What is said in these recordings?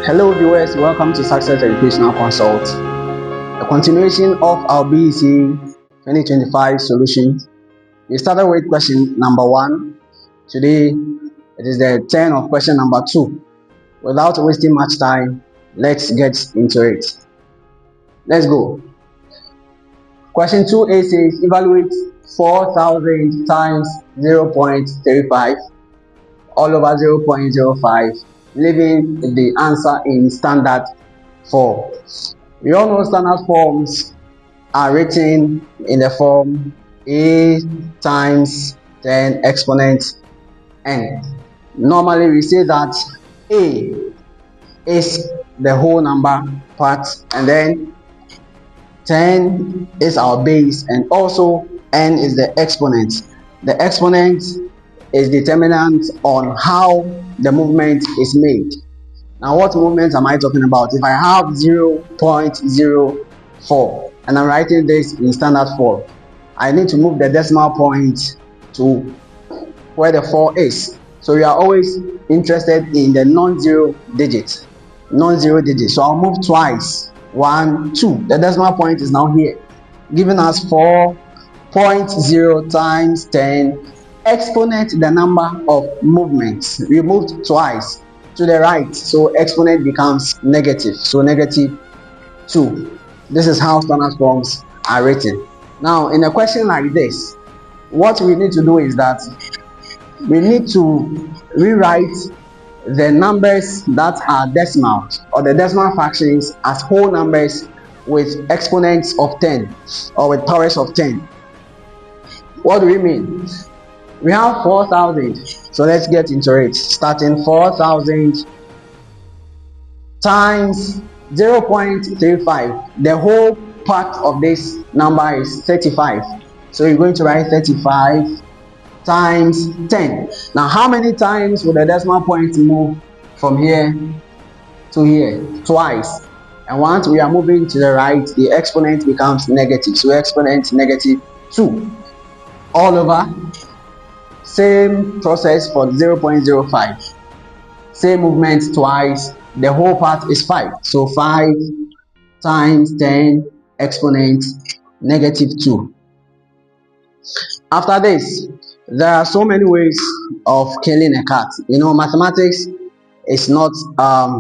Hello viewers, welcome to Success Educational Consult, a continuation of our BECE 2025 solution. We started with question number 1. Today it is the turn of question number 2. Without wasting much time, let's get into it. Let's go. Question 2a says evaluate 4,000 times 0.35 all over 0.05, leaving the answer in standard form. We all know standard forms are written in the form a times 10 exponent n. Normally we say that a is the whole number part, and then 10 is our base, and also n is the exponent. The exponent is determinant on how the movement is made. Now, what movement am I talking about? If I have 0.04 and I'm writing this in standard form, I need to move the decimal point to where the 4 is. So we are always interested in the non-zero digit. So I'll move twice. 1, 2. The decimal point is now here, giving us 4.0 times 10 exponent the number of movements. We moved twice to the right, so exponent becomes negative, so negative 2. This is how standard forms are written. Now in a question like this, what we need to do is that we need to rewrite the numbers that are decimals or the decimal fractions as whole numbers with exponents of 10 or with powers of 10. What do we mean? We have 4,000, so let's get into it. Starting 4,000 times 0.35. The whole part of this number is 35. So you're going to write 35 times 10. Now, how many times will the decimal point move from here to here? Twice. And once we are moving to the right, the exponent becomes negative. So exponent negative 2. All over. Same process for 0.05. Same movement twice. The whole part is 5. So 5 times 10 exponent negative 2. After this, there are so many ways of killing a cat. Mathematics is not,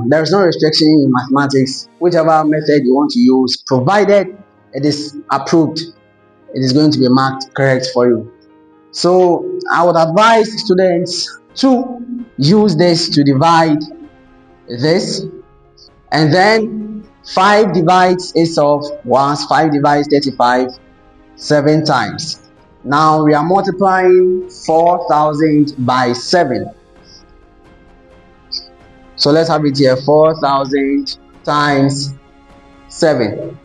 there is no restriction in mathematics. Whichever method you want to use, provided it is approved, it is going to be marked correct for you. So I would advise students to use this to divide this, and then 5 divides itself once. 5 divides 35 7 times. Now we are multiplying 4,000 by 7. So let's have it here, 4,000 times 7.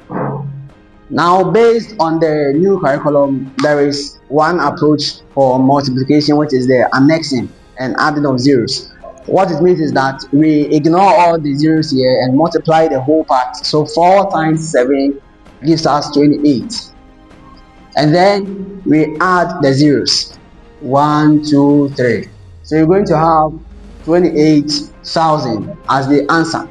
Now, based on the new curriculum, there is one approach for multiplication, which is the annexing and adding of zeros. What it means is that we ignore all the zeros here and multiply the whole part. So 4 times 7 gives us 28. And then we add the zeros. 1, 2, 3. So you're going to have 28,000 as the answer.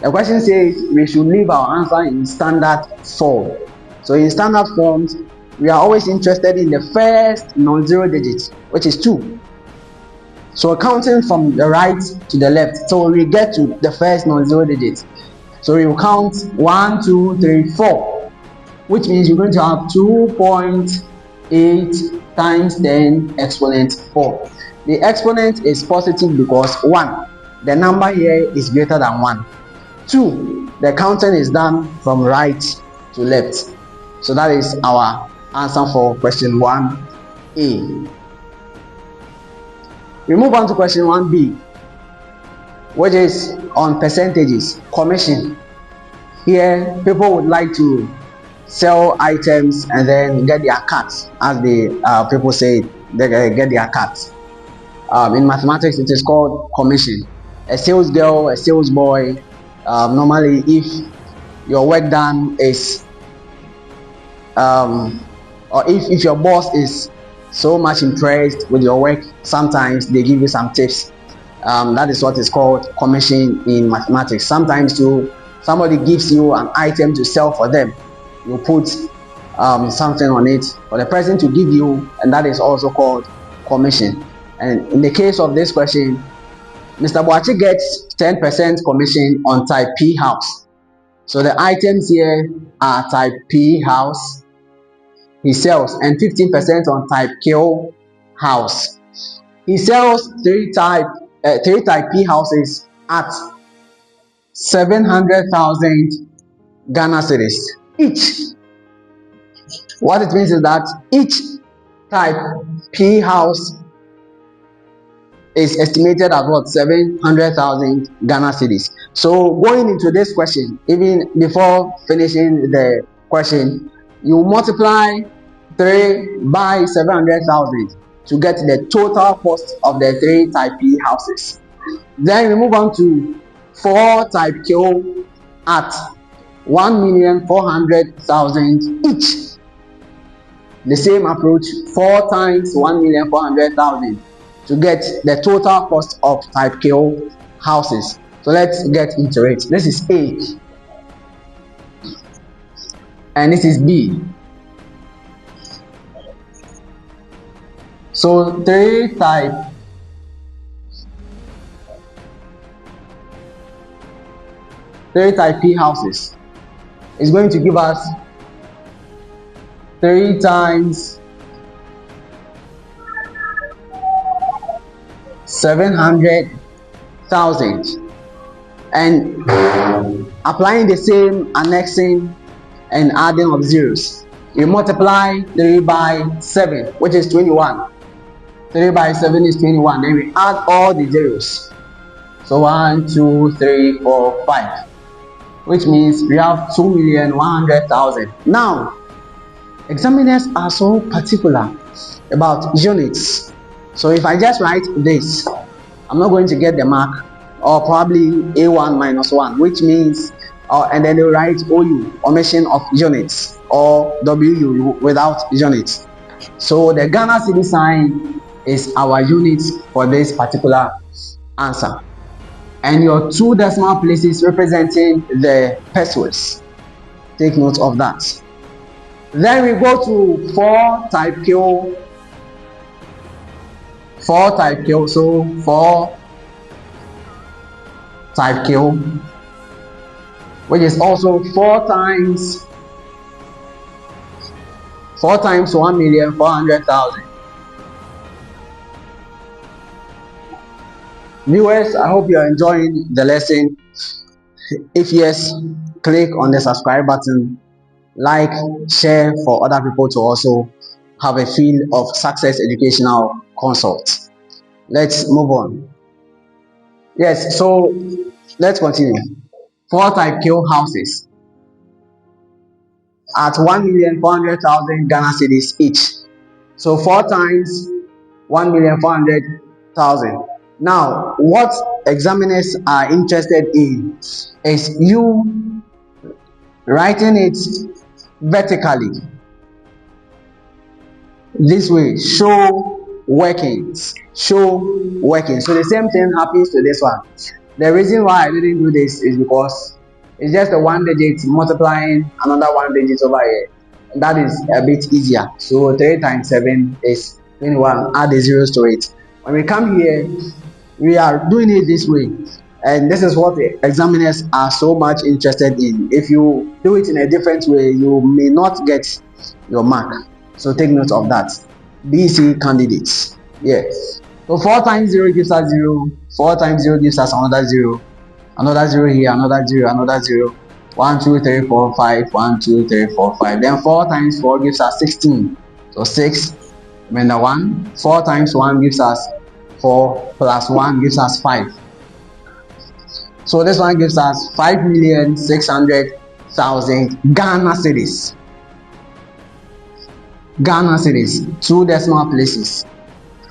The question says we should leave our answer in standard form. So in standard forms, we are always interested in the first non-zero digit, which is 2. So counting from the right to the left, so we get to the first non-zero digit. So we will count 1, 2, 3, 4, which means you're going to have 2.8 times 10 exponent 4. The exponent is positive because 1, the number here is greater than 1. 2, the counting is done from right to left. So that is our answer for question 1a. We move on to question 1b, which is on percentages, commission. Here, people would like to sell items and then get their cuts, as the people say, they get their cuts. In mathematics, it is called commission. A sales girl, a sales boy, normally if your work done is or if your boss is so much impressed with your work, sometimes they give you some tips. That is what is called commission in mathematics. Sometimes somebody gives you an item to sell for them, you put something on it for the person to give you, and that is also called commission. And in the case of this question, Mr. Boachi gets 10% commission on type P house. So the items here are type P house he sells, and 15% on type Q house. He sells three type P houses at 700,000 Ghana cedis each. What it means is that each type P house is estimated at what? 700,000 Ghana cedis. So going into this question, even before finishing the question, you multiply 3 by 700,000 to get the total cost of the 3 type P houses. Then we move on to 4 type Q at 1,400,000 each. The same approach, 4 times 1,400,000 to get the total cost of type Q houses. So let's get into it. This is A and this is B. So 3 type P houses is going to give us 3 times 700,000, and applying the same annexing and adding of zeros, you multiply 3 by 7, which is 21. 3 by 7 is 21. Then we add all the zeros. So 1, 2, 3, 4, 5, which means we have 2,100,000. Now, examiners are so particular about units. So if I just write this, I'm not going to get the mark, or probably A1 minus 1, which means, and then they write OU, omission of units, or WU without units. So the Ghana cedi sign is our unit for this particular answer. And your 2 decimal places representing the pesos. Take note of that. Then we go to 4 type Q. 4 type Q. So 4 type Q, which is also 4 times 1,400,000. Viewers, I hope you are enjoying the lesson. If yes, click on the subscribe button, like, share for other people to also have a feel of Success Educational Consult. Let's move on. Yes, so let's continue. 4 type Q houses at 1,400,000 Ghana cedis each. So 4 times 1,400,000. Now, what examiners are interested in is you writing it vertically this way. Show workings. So the same thing happens to this one. The reason why I didn't do this is because it's just a 1 digit multiplying another 1 digit over here. That is a bit easier. So 3 times 7 is 21. Add the zeros to it. When we come here, we are doing it this way, and this is what the examiners are so much interested in. If you do it in a different way, you may not get your mark. So take note of that. BECE candidates. Yes. So 4 times 0 gives us 0. 4 times 0 gives us another 0. Another 0 here, another 0, another 0. 1, 2, 3, 4, 5. 1, 2, 3, 4, 5. Then 4 times 4 gives us 16. So 6. Then the 1. 4 times 1 gives us 4 plus 1 gives us 5. So this one gives us 5,600,000 Ghana cedis. Ghana cedis, 2 decimal places.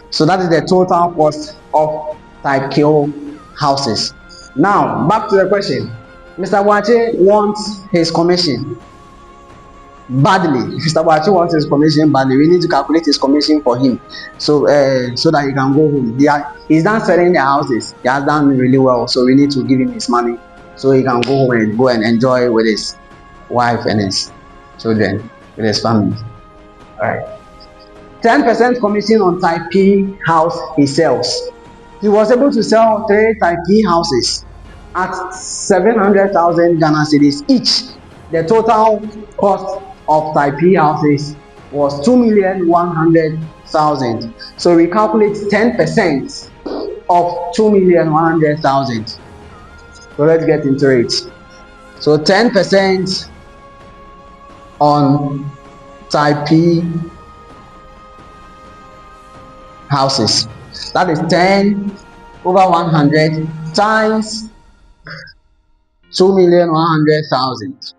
So that is the total cost of type Q houses. Now back to the question. Mr. Wache wants his commission. badly. If Mr. Boachi wants his commission badly, we need to calculate his commission for him, so that he can go home. He's done selling the houses. He has done really well, so we need to give him his money so he can go home and enjoy with his wife and his children, with his family. All right. 10% commission on type P house he sells. He was able to sell 3 type P houses at 700,000 Ghana cedis each. The total cost of type P houses was 2,100,000. So we calculate 10% of 2,100,000. So let's get into it. So 10% on type P houses, that is 10 over 100 times 2,100,000.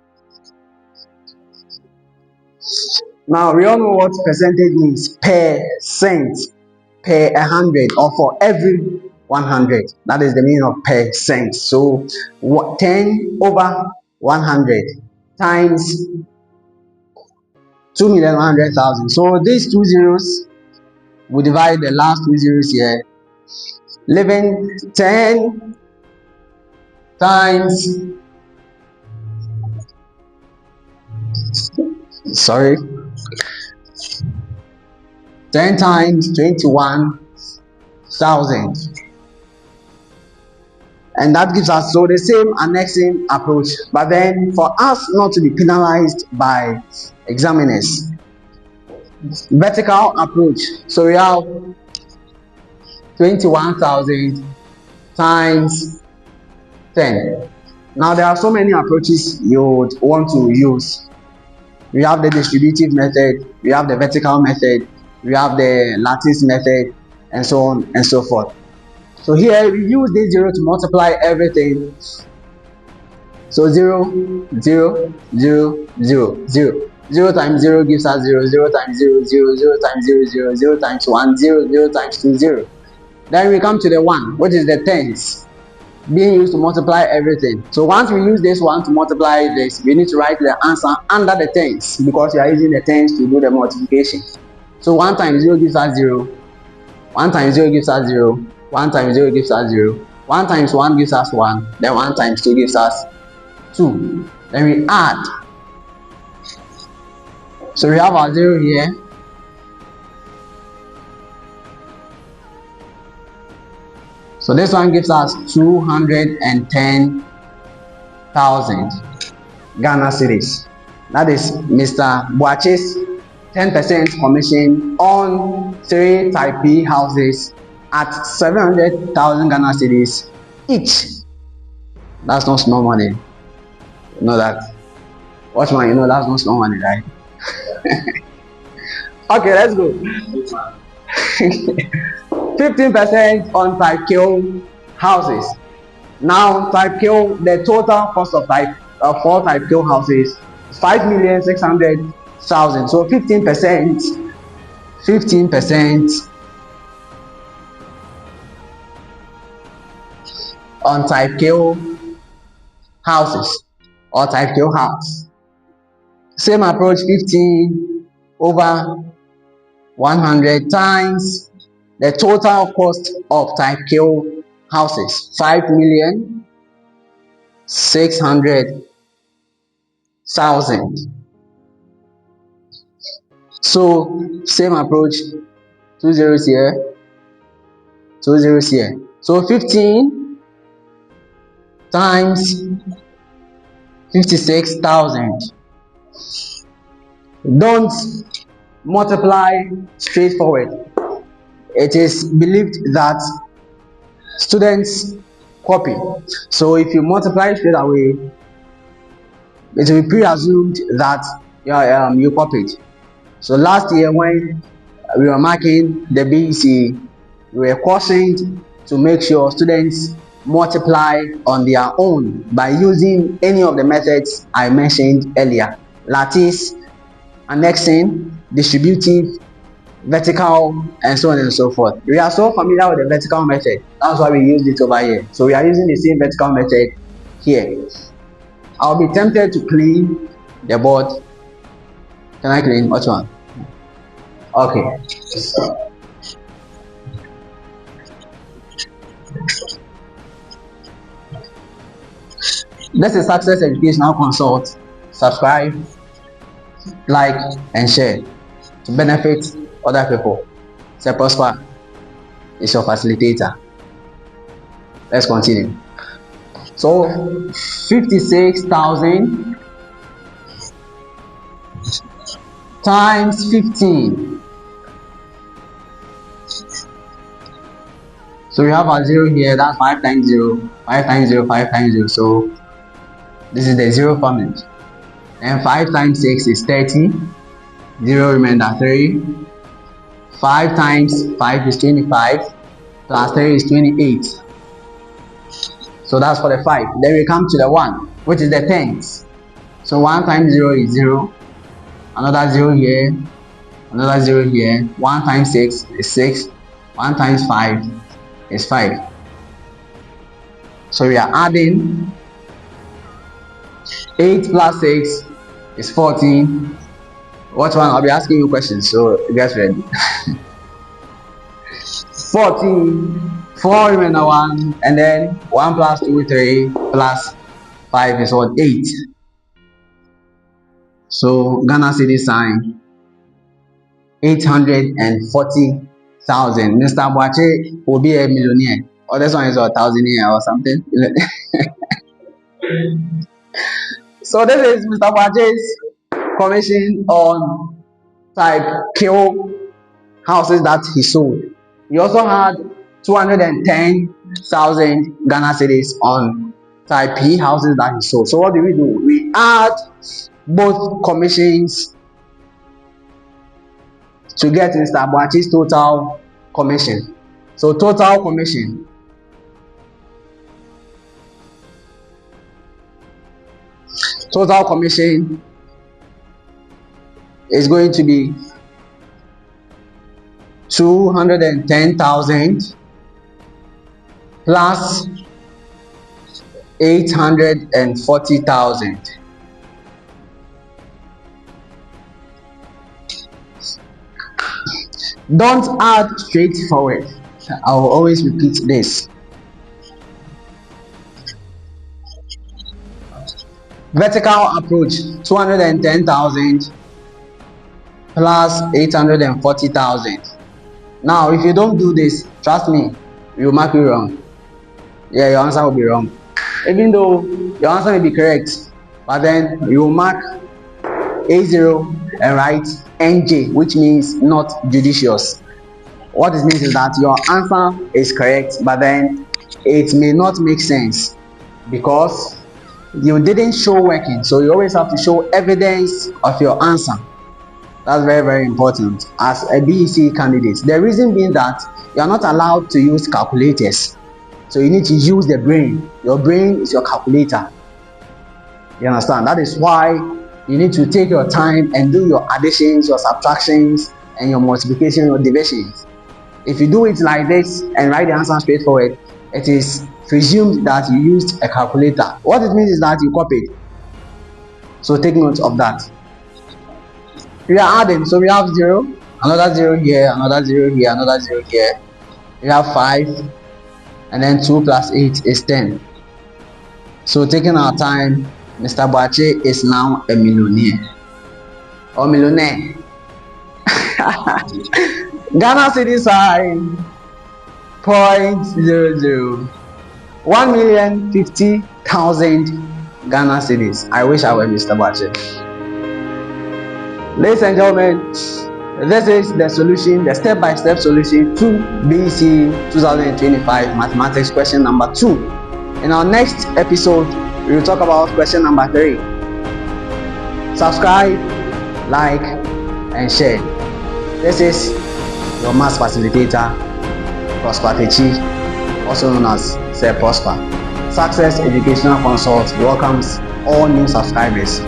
Now we all know what percentage means. Percent, per 100, or for every 100. That is the meaning of percent. So 10 over 100 times 2,100,000. So these 2 zeros, we divide the last 2 zeros here, leaving 10 times 10 times 21,000, and that gives us so the same annexing approach, but then for us not to be penalized by examiners, vertical approach. So we have 21,000 times 10. Now there are so many approaches you would want to use. We have the distributive method, we have the vertical method, we have the lattice method, and so on and so forth. So here we use this 0 to multiply everything. So 0, 0, 0, 0, 0. 0 times 0 gives us 0, 0 times 0, 0, 0 times 0, 0, 0 times 1, 0, 0 times 2, 0. Then we come to the 1, which is the tens, being used to multiply everything. So once we use this one to multiply this, we need to write the answer under the tens, because we are using the tens to do the multiplication. So 1 times 0 gives us 0, 1 times 0 gives us 0, 1 times 0 gives us 0, 1 times 1 gives us 1, then 1 times 2 gives us 2. Then we add. So we have our 0 here. So this one gives us 210,000 Ghana cedis. That is Mr. Boachi's 10% commission on 3 type B houses at 700,000 Ghana cedis each. That's not small money. You know that. Watchman, you know that's not small money, right? Okay, let's go. 15% on type Q houses. Now type Q, the total cost of 4 type Q houses is 5,600,000. So 15% on type Q houses or type Q house. Same approach, 15 over 100 times the total cost of type Q houses, 5,600,000. So same approach, 2 zeros here, 2 zeros here. So 15 times 56,000. Don't multiply straightforward. It is believed that students copy. So if you multiply straight away, it will be pre-assumed that you copied. So last year when we were marking the BECE, we were cautioned to make sure students multiply on their own by using any of the methods I mentioned earlier: lattice, annexing, distributive, vertical, and so on and so forth. We are so familiar with the vertical method, that's why we used it over here. So we are using the same vertical method here. I'll be tempted to clean the board Can I clean? Which one? Okay. This is Success Educational Consult. Subscribe, like, and share to benefit other people. Say Prosper is your facilitator. Let's continue. So 56,000 times 15. So we have a 0 here, that's 5 times 0, 5 times 0, 5 times 0. So this is the 0 family. And 5 times 6 is 30. 0 remainder 3. 5 times 5 is 25. Plus 3 is 28. So that's for the 5. Then we come to the 1, which is the tens. So 1 times 0 is 0. Another 0 here. Another 0 here. 1 times 6 is 6. 1 times 5 is 5. So we are adding 8 plus 6 is 14. What one? I'll be asking you questions, so get ready. 14, 4 remainder 1, and then 1 plus 2, 3, plus 5 is what? 8. So Ghana city sign 840,000. Mr. Boache will be a millionaire. Or this one is a thousandaire or something. So this is Mr. Boache's commission on type Q houses that he sold. He also had 210,000 Ghana cedis on type P houses that he sold. So what do? We add both commissions to get Mr. Boache's total commission. So total commission is going to be 210,000 plus 840,000. Don't add straightforward. I will always repeat this. Vertical approach 210,000 plus 840,000. Now, if you don't do this, trust me, you will mark it wrong. Yeah, your answer will be wrong. Even though your answer may be correct, but then you will mark A0 and write NJ, which means not judicious. What it means is that your answer is correct, but then it may not make sense because you didn't show working. So you always have to show evidence of your answer. That's very, very important as a BECE candidate. The reason being that you are not allowed to use calculators. So you need to use the brain. Your brain is your calculator. You understand? That is why you need to take your time and do your additions, your subtractions, and your multiplication or divisions. If you do it like this and write the answer straightforward, it is presumed that you used a calculator. What it means is that you copied. So take note of that. We are adding, so we have 0, another 0 here, another 0 here, another 0 here. We have 5, and then 2 plus 8 is 10. So taking our time, Mr. Boache is now a millionaire. Or millionaire. Ghana city sign 0.00. 1,050,000 Ghana cedis. I wish I were Mr. Boache. Ladies and gentlemen, this is the solution, the step-by-step solution to BECE 2025 mathematics question number 2. In our next episode, we will talk about question number 3. Subscribe, like, and share. This is your maths facilitator, Prosper Techi, also known as Sir Prosper. Success Educational Consult welcomes all new subscribers.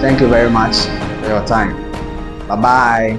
Thank you very much for your time. Bye-bye.